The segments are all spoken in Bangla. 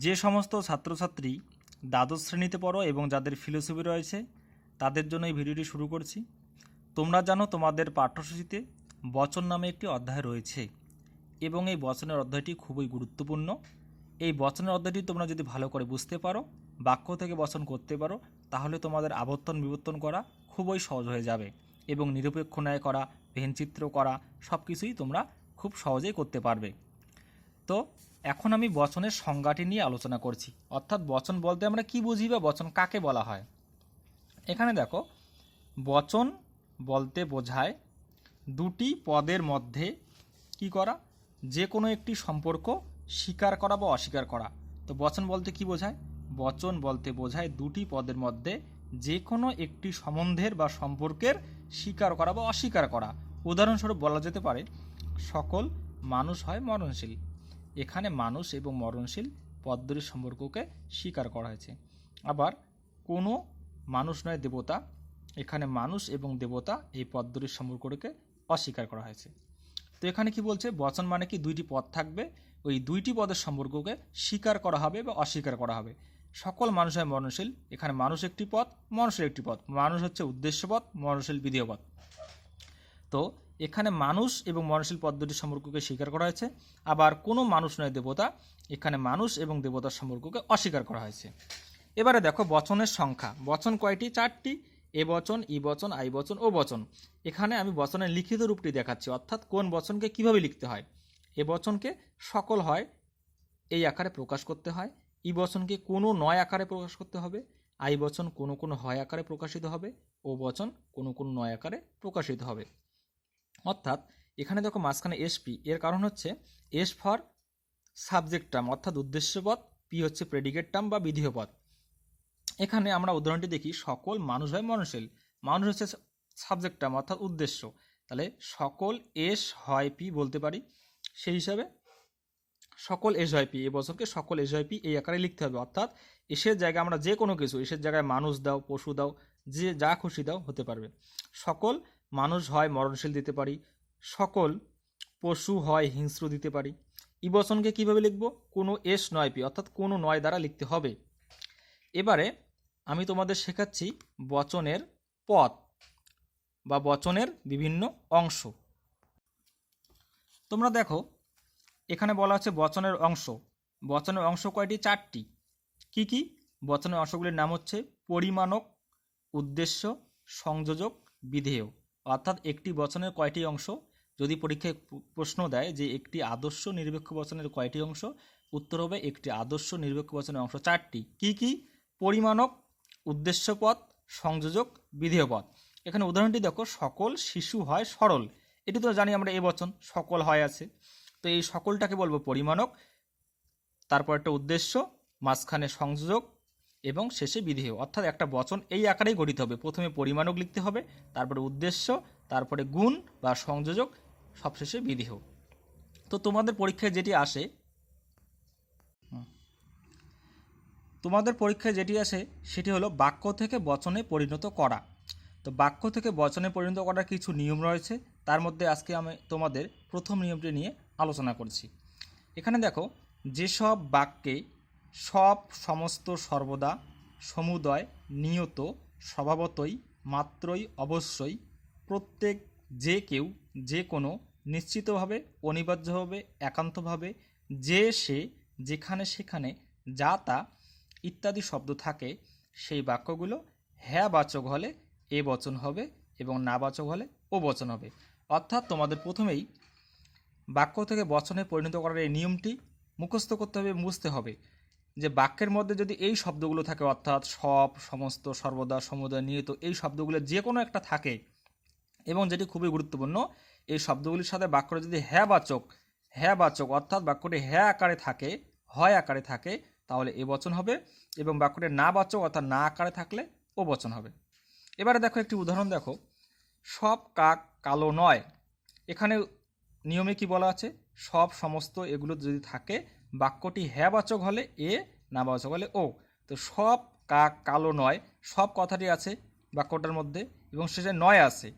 যে সমস্ত ছাত্রছাত্রী দ্বাদশ শ্রেণীতে পড়ো এবং যাদের ফিলোসফি রয়েছে তাদের জন্য এই ভিডিওটি শুরু করছি। তোমরা জানো তোমাদের পাঠ্যসূচিতে বচন নামে একটি অধ্যায় রয়েছে এবং এই বচনের অধ্যায়টি খুবই গুরুত্বপূর্ণ। এই বচনের অধ্যায়টি তোমরা যদি ভালো করে বুঝতে পারো, বাক্য থেকে বচন করতে পারো, তাহলে তোমাদের আবর্তন বিবর্তন করা খুবই সহজ হয়ে যাবে এবং নিরপেক্ষ ন্যায় করা, ভেনচিত্র করা সব কিছুই তোমরা খুব সহজেই করতে পারবে। তো এখন আমি বচনের সংজ্ঞাটি নিয়ে আলোচনা করছি, অর্থাৎ বচন বলতে আমরা কি বুঝি বা বচন কাকে বলা হয়। এখানে দেখো, বচন বলতে বোঝায় দুটি পদের মধ্যে কি করা, যে কোনো একটি সম্পর্ক স্বীকার করা বা অস্বীকার করা। তো বচন বলতে কি বোঝায়? বচন বলতে বোঝায় দুটি পদের মধ্যে যে কোনো একটি সম্বন্ধের বা সম্পর্কের স্বীকার করা বা অস্বীকার করা। উদাহরণস্বরূপ বলা যেতে পারে, সকল মানুষ হয় মরণশীল। এখানে মানুষ এবং মরণশীল পদ দুটির সম্পর্ককে স্বীকার করা হয়েছে। আবার কোনো মানুষ নয় দেবতা, এখানে মানুষ এবং দেবতা এই পদ দুটির সম্পর্ককে অস্বীকার করা হয়েছে। তো এখানে কি বলছে, বচন মানে কি দুইটি পদ থাকবে, ওই দুইটি পদের সম্পর্ককে স্বীকার করা হবে বা অস্বীকার করা হবে। সকল মানুষ হয় মরণশীল, এখানে মানুষ একটি পদ, মরণশীল একটি পদ। মানুষ হচ্ছে উদ্দেশ্য পদ, মরণশীল বিধেয় পদ। তো এখানে মানুষ এবং মরণশীল পদ দুটির সম্পর্ককে স্বীকার করা হয়েছে। আবার কোনো মানুষ নয় দেবতা, এখানে মানুষ এবং দেবতার সম্পর্ককে অস্বীকার করা হয়েছে। এবারে দেখো বচনের সংখ্যা। বচন কয়টি? 4টি। এ বচন, ই বচন, আই বচন, ও বচন। এখানে আমি বচনের লিখিত রূপটি দেখাচ্ছি, অর্থাৎ কোন বচনকে কিভাবে লিখতে হয়। এ বচনকে সকল হয় এই আকারে প্রকাশ করতে হয়, ই বচনকে কোনো নয় আকারে প্রকাশ করতে হবে, আই বচন কোনো কোনো হয় আকারে প্রকাশিত হবে, ও বচন কোনো কোনো নয় আকারে প্রকাশিত হবে। অর্থাৎ এখানে দেখো মাঝখানে এসপি, এর কারণ হচ্ছে এস ফর সাবজেক্ট টার্ম অর্থাৎ উদ্দেশ্য পদ, পি হচ্ছে প্রেডিকেট টার্ম বা বিধেয় পদ। এখানে আমরা উদাহরণটি দেখি, সকল মানুষ হয় মরণশীল, মানুষ হচ্ছে সাবজেক্ট টার্ম অর্থাৎ উদ্দেশ্য, তাহলে সকল এস হয় পি বলতে পারি। সেই হিসাবে সকল এস হয় পি, এ বছরকে সকল এস হয় পি এই আকারে লিখতে হবে। অর্থাৎ এসের জায়গায় আমরা যে কোনো কিছু, এসের জায়গায় মানুষ দাও, পশু দাও, যে যা খুশি দাও হতে পারবে। সকল মানুষ হয় মরণশীল দিতে পারি, সকল পশু হয় হিংস্র দিতে পারি। ই বচনকে কীভাবে লিখব? কোনো এস নয় পি অর্থাৎ কোনো নয় দ্বারা লিখতে হবে। এবারে আমি তোমাদের শেখাচ্ছি বচনের পদ বা বচনের বিভিন্ন অংশ। তোমরা দেখো, এখানে বলা আছে বচনের অংশ। বচনের অংশ কয়টি? 4টি। কি কি? বচনের অংশগুলির নাম হচ্ছে পরিমাণক, উদ্দেশ্য, সংযোজক, বিধেয়। অর্থাৎ একটি বচনের কয়টি অংশ? যদি পরীক্ষায় প্রশ্ন দেয় যে একটি আদর্শ নিরপেক্ষ বচনের কয়টি অংশ, উত্তর হবে একটি আদর্শ নিরপেক্ষ বচনের অংশ 4টি। কি কি? পরিমাণক, উদ্দেশ্যপদ, সংযোজক, বিধেয় পদ। এখানে উদাহরণটি দেখো, সকল শিশু হয় সরল। এটি তো জানি আমরা এ বচন, সকল হয় আছে। তো এই সকলটাকে বলবো পরিমাণক, তারপর একটা উদ্দেশ্য, মাঝখানে সংযোজক এবং শেষে বিধেয়। অর্থাৎ একটা বচন এই আকারেই গঠিত হবে, প্রথমে পরিমাণক লিখতে হবে, তারপরে উদ্দেশ্য, তারপরে গুণ বা সংযোজক, সবশেষে বিধেয়। তো তোমাদের পরীক্ষায় যেটি আসে সেটি হলো বাক্য থেকে বচনে পরিণত করা। তো বাক্য থেকে বচনে পরিণত করার কিছু নিয়ম রয়েছে, তার মধ্যে আজকে আমি তোমাদের প্রথম নিয়মটি নিয়ে আলোচনা করছি। এখানে দেখো, যেসব বাক্যে সব, সমস্ত, সর্বদা, সমুদয়, নিয়ত, স্বভাবতই, মাত্রই, অবশ্যই, প্রত্যেক, যে কেউ, যে কোনো, নিশ্চিতভাবে, অনিবার্যভাবে, একান্তভাবে, যে সে, যেখানে সেখানে, যা তা ইত্যাদি শব্দ থাকে, সেই বাক্যগুলো হ্যাঁ বাচক হলে এ বচন হবে এবং না বাচক হলে ও বচন হবে। অর্থাৎ তোমাদের প্রথমেই বাক্য থেকে বচনে পরিণত করার এই নিয়মটি মুখস্থ করতে হবে, বুঝতে হবে যে বাক্যের মধ্যে যদি এই শব্দগুলো থাকে, অর্থাৎ সব, সমস্ত, সর্বদা, সমুদয়, নিয়ত, এই শব্দগুলো যে কোনো একটা থাকে, এবং যেটি খুবই গুরুত্বপূর্ণ, এই শব্দগুলির সাথে বাক্যটা যদি হ্যাঁ বাচক অর্থাৎ বাক্যটি হ্যাঁ আকারে থাকে, হয় আকারে থাকে, তাহলে এ বচন হবে, এবং বাক্যটি না বাচক অর্থাৎ না আকারে থাকলে ও বচন হবে। এবারে দেখো একটি উদাহরণ দেখো, সব কাক কালো নয়। এখানে নিয়মে কি বলা আছে? সব, সমস্ত এগুলো যদি থাকে, বাক্যটি হ্যাঁ বাচক হলে এ, না বাচক হলে ও। তো সব কাক কালো নয়, সব কথাটি আছে বাক্যটার মধ্যে এবং শেষে নয় আছে,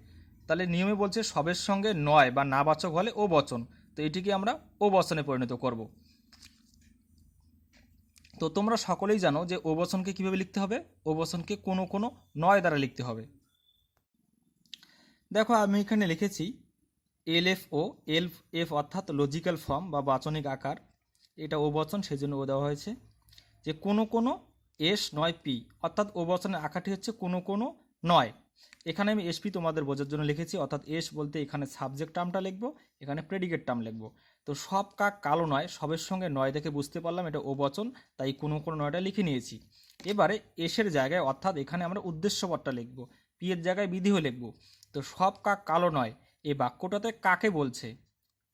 তাহলে নিয়মে বলছে সবের সঙ্গে নয় বা না বাচক হলে ও বচন। তো এটিকে আমরা ও বচনে পরিণত করব। তো তোমরা সকলেই জানো যে ও বচনকে কীভাবে লিখতে হবে, ও বচনকে কোনো কোনো নয় দ্বারা লিখতে হবে। দেখো আমি এখানে লিখেছি LFO, এলএফ অর্থাৎ লজিক্যাল ফর্ম বা বাচনিক আকার, এটা ও বচন সেজন্য ও দেওয়া হয়েছে। যে কোনো কোনো এস নয় পি, অর্থাৎ ও বচনের আকারটি হচ্ছে কোনো কোনো নয়। এখানে আমি এসপি তোমাদের বোঝার জন্য লিখেছি, অর্থাৎ এস বলতে এখানে সাবজেক্ট টার্মটা লিখবো, এখানে প্রেডিকেট টার্ম লিখবো। তো সব কাক কালো নয়, সবের সঙ্গে নয় দেখে বুঝতে পারলাম এটা ও বচন, তাই কোনো কোনো নয়টা লিখে নিয়েছি। এবারে এসের জায়গায় অর্থাৎ এখানে আমরা উদ্দেশ্যপদটা লিখবো, পি এর জায়গায় বিধিও লিখবো। তো সব কাক কালো নয়, এই বাক্যটাতে কাকে বলছে,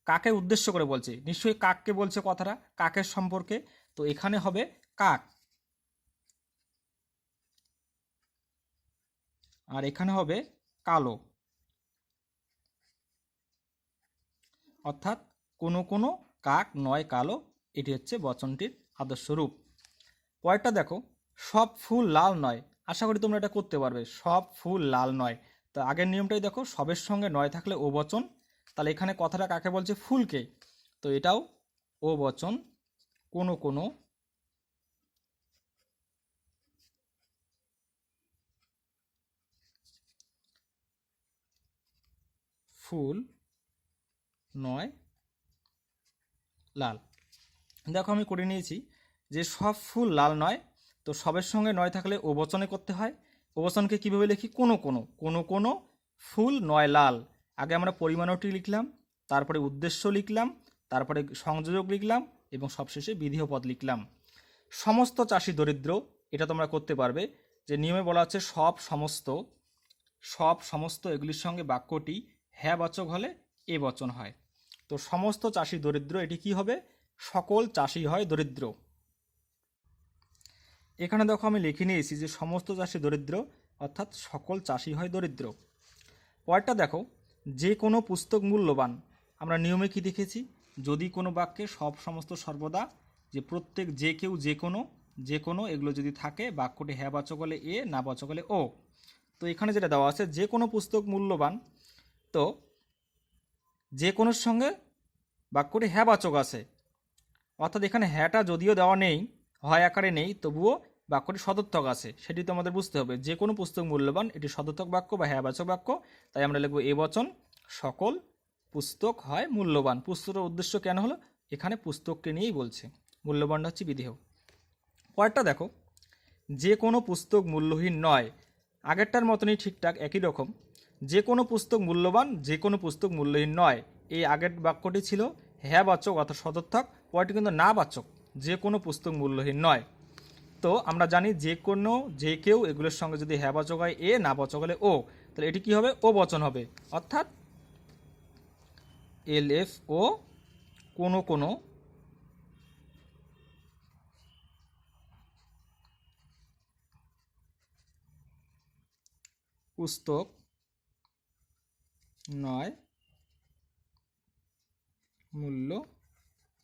কাকে উদ্দেশ্য করে বলছে, নিশ্চয়ই কাককে বলছে কথাটা, কাকের সম্পর্কে। তো এখানে হবে কাক, আর এখানে হবে কালো, অর্থাৎ কোনো কোনো কাক নয় কালো, এটি হচ্ছে বচনটির আদর্শ রূপ। পরেরটা দেখো, সব ফুল লাল নয়। আশা করি তোমরা এটা করতে পারবে, সব ফুল লাল নয়। তো আগের নিয়মটাই দেখো, সবের সঙ্গে নয় থাকলে ও বচন, তাহলে এখানে কথাটা কাকে বলছে, ফুলকে। তো এটাও ও বচন, কোনো কোনো ফুল নয় লাল। দেখো আমি করে নিয়েছি যে সব ফুল লাল নয়, তো সবের সঙ্গে নয় থাকলে ও বচনে করতে হয়। ও বচনকে কীভাবে লিখি, কোনো কোনো কোনো কোনো ফুল নয় লাল। আগে আমরা পরিমাণটি লিখলাম, তারপরে উদ্দেশ্য লিখলাম, তারপরে সংযোজক লিখলাম এবং সবশেষে বিধেয় পদ লিখলাম। সমস্ত চাষি দরিদ্র, এটা তোমরা করতে পারবে, যে নিয়মে বলা হচ্ছে সব সমস্ত, সব সমস্ত এগুলির সঙ্গে বাক্যটি হ্যাঁ বাচক হলে এ বচন হয়। তো সমস্ত চাষি দরিদ্র, এটি কি হবে, সকল চাষি হয় দরিদ্র। এখানে দেখো আমি লিখে নিয়েছি যে সমস্ত চাষি দরিদ্র, অর্থাৎ সকল চাষি হয় দরিদ্র। পরেরটা দেখো, যে কোনো পুস্তক মূল্যবান। আমরা নিয়মে কি দেখেছি, যদি কোনো বাক্যে সব সমস্ত সর্বদা, যে প্রত্যেক যে কেউ যে কোনো এগুলো যদি থাকে, বাক্যটি হ্যাঁ বাচক হলে এ, না বাচক হলে ও। তো এখানে যেটা দেওয়া আছে, যে কোনো পুস্তক মূল্যবান, তো যে কোনোর সঙ্গে বাক্যটি হ্যাঁ বাচক আছে, অর্থাৎ এখানে হ্যাঁটা যদিও দেওয়া নেই, হয় আকারে নেই, তবুও বাক্যটি সদর্থক আছে, সেটি তো আমাদের বুঝতে হবে। যে কোনো পুস্তক মূল্যবান, এটি সদর্থক বাক্য বা হ্যাঁবাচক বাক্য, তাই আমরা লিখব এ বচন, সকল পুস্তক হয় মূল্যবান। পুস্তকের উদ্দেশ্য কেন হলো, এখানে পুস্তককে নিয়েই বলছে, মূল্যবানটা হচ্ছে বিধেয়। পরেরটা দেখো, যে কোনো পুস্তক মূল্যহীন নয়। আগেরটার মতনই ঠিকঠাক একই রকম, যে কোনো পুস্তক মূল্যবান, যে কোনো পুস্তক মূল্যহীন নয়। এই আগের বাক্যটি ছিল হ্যাঁ বাচক অর্থাৎ সদর্থক, পরেরটি কিন্তু না বাচক, যে কোনো পুস্তক মূল্যহীন নয়। তো আমরা জানি যে কোনো, যে কেউ এগুলোর সঙ্গে যদি হ্যাঁ বাচক হয় এ, না বাচক হলে ও, তাহলে এটি কি হবে, ও বচন হবে, অর্থাৎ LFO, কোনো কোনো পুস্তক নয় মূল্যহীন।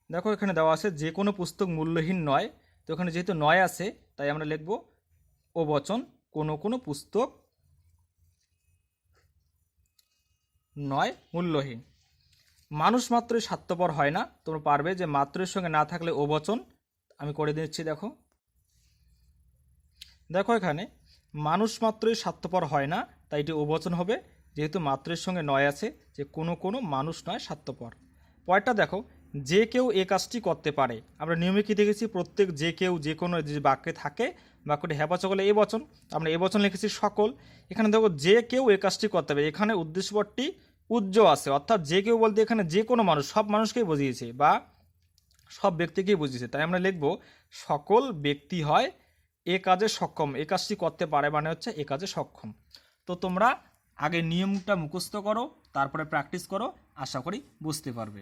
দেখো এখানে দেওয়া আছে যে কোনো পুস্তক মূল্যহীন নয়, তো এখানে যেহেতু নয় আছে, তাই আমরা লিখব ও বচন, কোনো কোনো পুস্তক নয় মূল্যহীন। মানুষ মাত্রই স্বার্থপর হয় না, তোমরা পারবে যে মাত্রের সঙ্গে না থাকলে ও বচন, আমি করে দিচ্ছি। দেখো দেখো এখানে মানুষ মাত্রই স্বার্থপর হয় না, তাই এটি ও বচন হবে, যেহেতু মাত্রের সঙ্গে নয় আছে, যে কোনো কোনো মানুষ নয় স্বার্থপর। পরেরটা দেখো, যে কেউ এ কাজটি করতে পারে। আমরা নিয়মে কি দেখেছি, প্রত্যেক যে কেউ যে কোনো যে বাক্যে থাকে, বাক্যটি হ্যাঁ বাচক হলে এ বচন, আমরা এ বচন লিখেছি সকল। এখানে দেখো যে কেউ এ কাজটি করতে পারে, এখানে উদ্দেশ্যপদটি উজ্জ আছে, অর্থাৎ যে কেউ বলতে এখানে যে কোনো মানুষ, সব মানুষকেই বুঝিয়েছে বা সব ব্যক্তিকেই বুঝিয়েছে, তাই আমরা লিখব সকল ব্যক্তি হয় এ কাজে সক্ষম, এ কাজটি করতে পারে মানে হচ্ছে এ কাজে সক্ষম। তো তোমরা আগে নিয়মটা মুখস্থ করো, তারপরে প্র্যাকটিস করো, আশা করি বুঝতে পারবে।